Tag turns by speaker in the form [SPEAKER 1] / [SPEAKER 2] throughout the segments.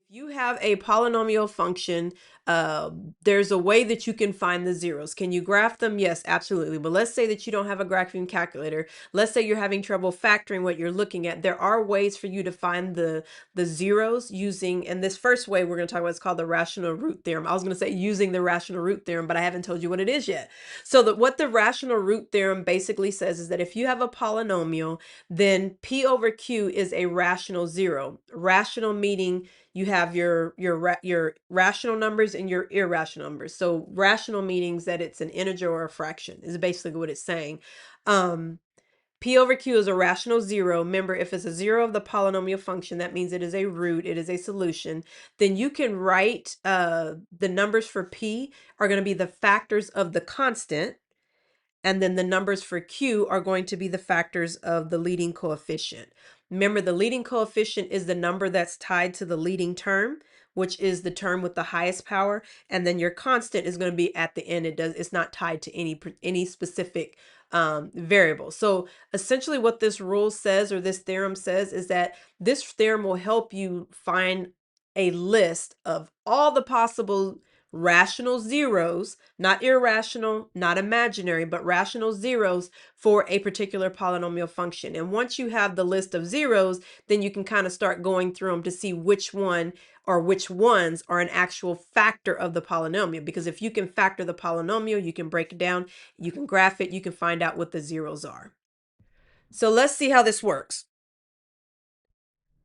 [SPEAKER 1] You have a polynomial function, there's a way that you can find the zeros. Can you graph them? Yes, absolutely. But let's say that you don't have a graphing calculator. Let's say you're having trouble factoring what you're looking at. There are ways for you to find the zeros using, and this first way we're going to talk about is called the rational root theorem. I was going to say using the rational root theorem, but I haven't told you what it is yet. So what the rational root theorem basically says is that if you have a polynomial, then P over Q is a rational zero. Rational meaning you have your rational numbers and your irrational numbers. So rational means that it's an integer or a fraction is basically what it's saying. P over Q is a rational zero. Remember, if it's a zero of the polynomial function, that means it is a root, it is a solution. Then you can write the numbers for P are going to be the factors of the constant. And then the numbers for Q are going to be the factors of the leading coefficient. Remember, the leading coefficient is the number that's tied to the leading term, which is the term with the highest power. And then your constant is going to be at the end. It's not tied to any specific variable. So essentially what this rule says, or this theorem says, is that this theorem will help you find a list of all the possible rational zeros, not irrational, not imaginary, but rational zeros for a particular polynomial function. And once you have the list of zeros, then you can kind of start going through them to see which one or which ones are an actual factor of the polynomial. Because if you can factor the polynomial, you can break it down, you can graph it, you can find out what the zeros are. So let's see how this works.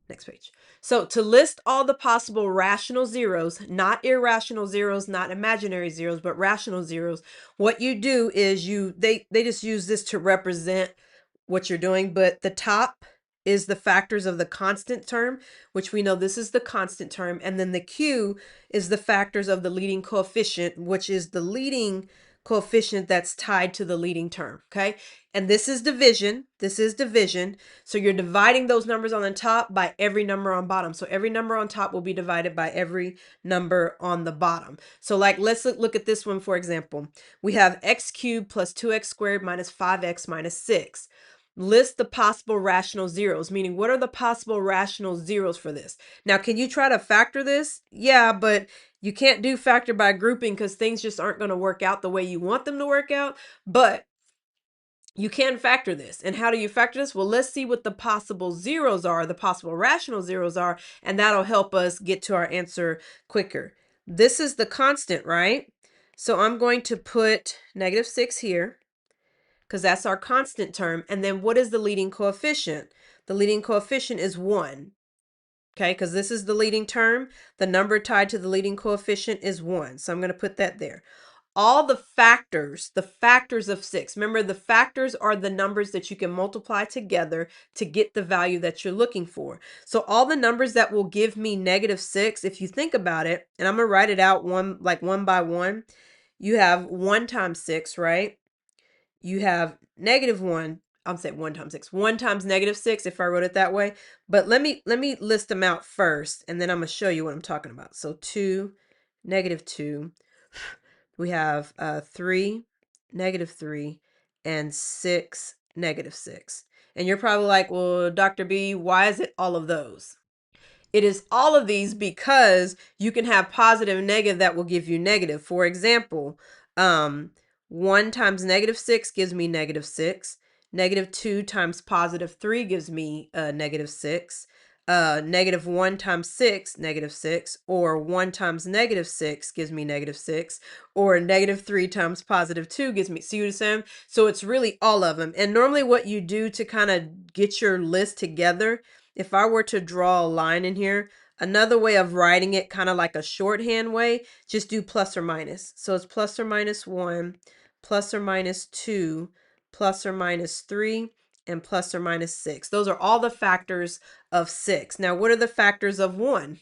[SPEAKER 1] Next page. So to list all the possible rational zeros, not irrational zeros, not imaginary zeros, but rational zeros, what you do is they just use this to represent what you're doing, but the top is the factors of the constant term, which we know this is the constant term, and then the Q is the factors of the leading coefficient, which is the leading coefficient that's tied to the leading term, okay? And this is division. This is division. So you're dividing those numbers on the top by every number on bottom. So every number on top will be divided by every number on the bottom. So like, let's look at this one, for example. We have x cubed plus 2x squared minus 5x minus 6. List the possible rational zeros, meaning what are the possible rational zeros for this? Now, can you try to factor this? Yeah, but you can't do factor by grouping because things just aren't going to work out the way you want them to work out. But you can factor this. And how do you factor this? Well, let's see what the possible zeros are, the possible rational zeros are, and that'll help us get to our answer quicker. This is the constant, right? So I'm going to put -6 here because that's our constant term. And then what is the leading coefficient? The leading coefficient is 1. Okay, because this is the leading term. The number tied to the leading coefficient is 1. So I'm going to put that there. All the factors of 6. Remember, the factors are the numbers that you can multiply together to get the value that you're looking for. So all the numbers that will give me -6, if you think about it, and I'm going to write it out one by one, you have 1 times 6, right? You have -1. I'll say 1 times 6. 1 times -6 if I wrote it that way. But let me list them out first, and then I'm going to show you what I'm talking about. So 2, -2. We have 3, -3, and 6, -6. And you're probably like, well, Dr. B, why is it all of those? It is all of these because you can have positive and negative that will give you negative. For example, 1 times -6 gives me -6. -2 times +3 gives me -6. -1 times 6, -6, or 1 times -6 gives me -6, or -3 times +2 gives me, see what I'm saying? So it's really all of them. And normally what you do to kind of get your list together, if I were to draw a line in here, another way of writing it kind of like a shorthand way, just do plus or minus. So it's plus or minus 1, plus or minus 2, plus or minus 3, and plus or minus 6. Those are all the factors of 6. Now, what are the factors of 1?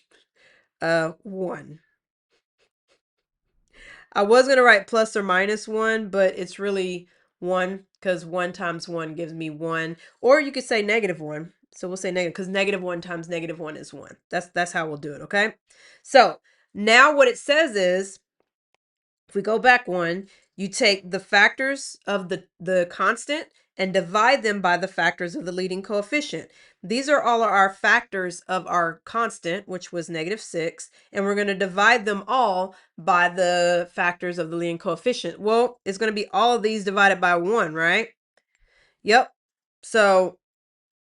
[SPEAKER 1] 1. I was going to write plus or minus 1, but it's really 1 because 1 times 1 gives me 1. Or you could say -1. So we'll say negative because -1 times -1 is 1. That's how we'll do it, okay? So now what it says is, if we go back one, you take the factors of the constant and divide them by the factors of the leading coefficient. These are all our factors of our constant, which was -6, and we're going to divide them all by the factors of the leading coefficient. Well, it's going to be all of these divided by 1, right? Yep. So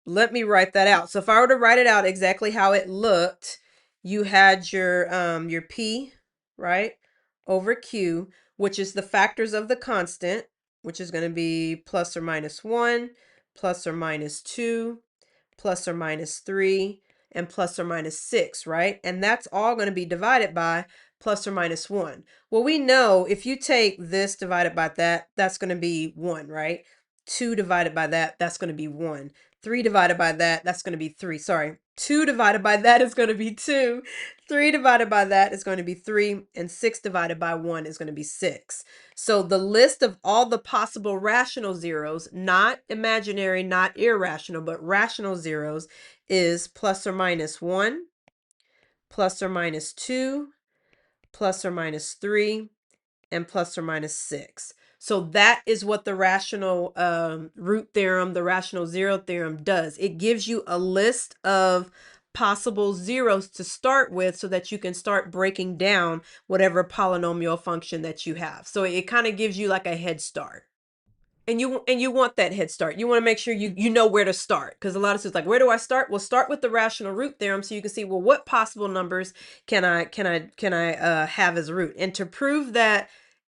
[SPEAKER 1] let me write that out. So if I were to write it out exactly how it looked, you had your P, right, over Q, which is the factors of the constant, which is going to be plus or minus 1, plus or minus 2, plus or minus 3, and plus or minus 6, right? And that's all going to be divided by plus or minus 1. Well, we know if you take this divided by that, that's going to be 1, right? 2 divided by that, that's going to be 1. 3 divided by that, that's going to be 3. Sorry. 2 divided by that is going to be 2. 3 divided by that is going to be 3. And 6 divided by 1 is going to be 6. So the list of all the possible rational zeros, not imaginary, not irrational, but rational zeros, is plus or minus 1, plus or minus 2, plus or minus 3, and plus or minus 6. So that is what the rational root theorem, the rational zero theorem does. It gives you a list of possible zeros to start with so that you can start breaking down whatever polynomial function that you have. So it kind of gives you like a head start. And you want that head start. You want to make sure you know where to start, because a lot of students like, where do I start? Well, start with the rational root theorem so you can see, well, what possible numbers can I have as root? And to prove that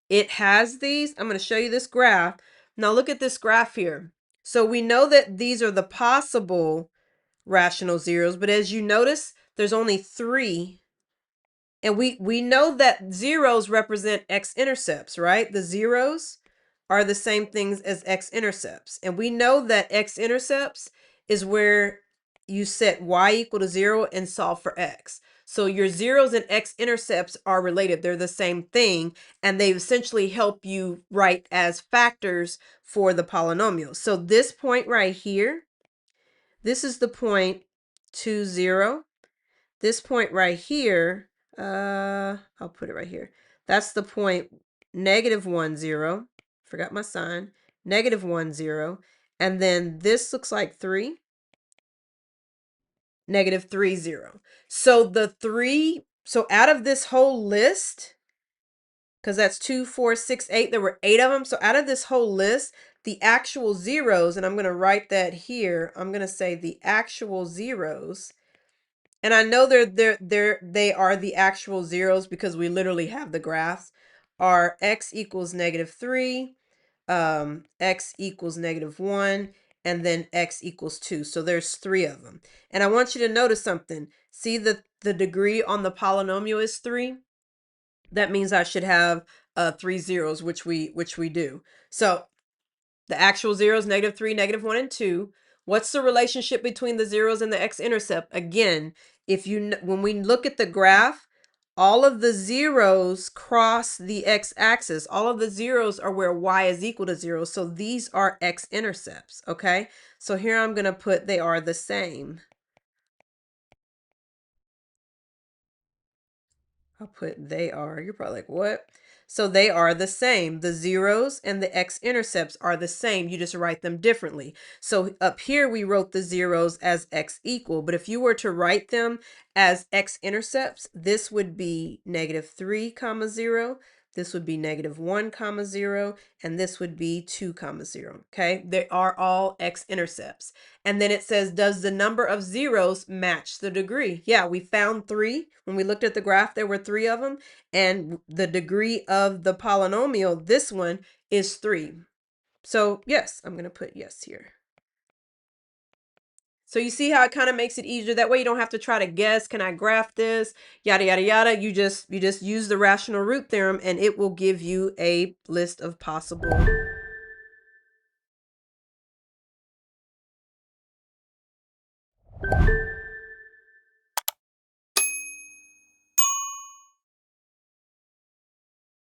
[SPEAKER 1] it has these, I'm going to show you this graph. Now look at this graph here. So we know that these are the possible rational zeros, but as you notice, there's only 3. And we know that zeros represent x-intercepts, right? The zeros are the same things as x-intercepts. And we know that x-intercepts is where you set y equal to 0 and solve for x. So your zeros and x-intercepts are related. They're the same thing, and they essentially help you write as factors for the polynomial. So this point right here, this is the point 2, 0. This point right here, I'll put it right here. That's the point -1, 0. Forgot my sign. -1, 0. And then this looks like 3. -3, 0. So the 3, so out of this whole list, because that's 2, 4, 6, 8, there were 8 of them. So out of this whole list, the actual zeros, and I'm going to write that here, I'm going to say the actual zeros. And I know they are the actual zeros because we literally have the graphs, are x equals -3, x equals -1, and then x equals 2. So there's 3 of them. And I want you to notice something. See the degree on the polynomial is 3? That means I should have 3 zeros, which we do. So the actual zeros, -3, -1, and 2. What's the relationship between the zeros and the x-intercept? Again, when we look at the graph, all of the zeros cross the x-axis. All of the zeros are where y is equal to 0. So these are x-intercepts, okay? So here I'm going to put they are the same. I'll put they are. You're probably like, what? So they are the same. The zeros and the x-intercepts are the same. You just write them differently. So up here, we wrote the zeros as x equal. But if you were to write them as x-intercepts, this would be -3, 0. This would be -1, 0. And this would be 2, 0. Okay, they are all x-intercepts. And then it says, does the number of zeros match the degree? Yeah, we found 3. When we looked at the graph, there were 3 of them. And the degree of the polynomial, this one, is 3. So yes, I'm going to put yes here. So you see how it kind of makes it easier. That way you don't have to try to guess, can I graph this? Yada, yada, yada. You just use the rational root theorem and it will give you a list of possible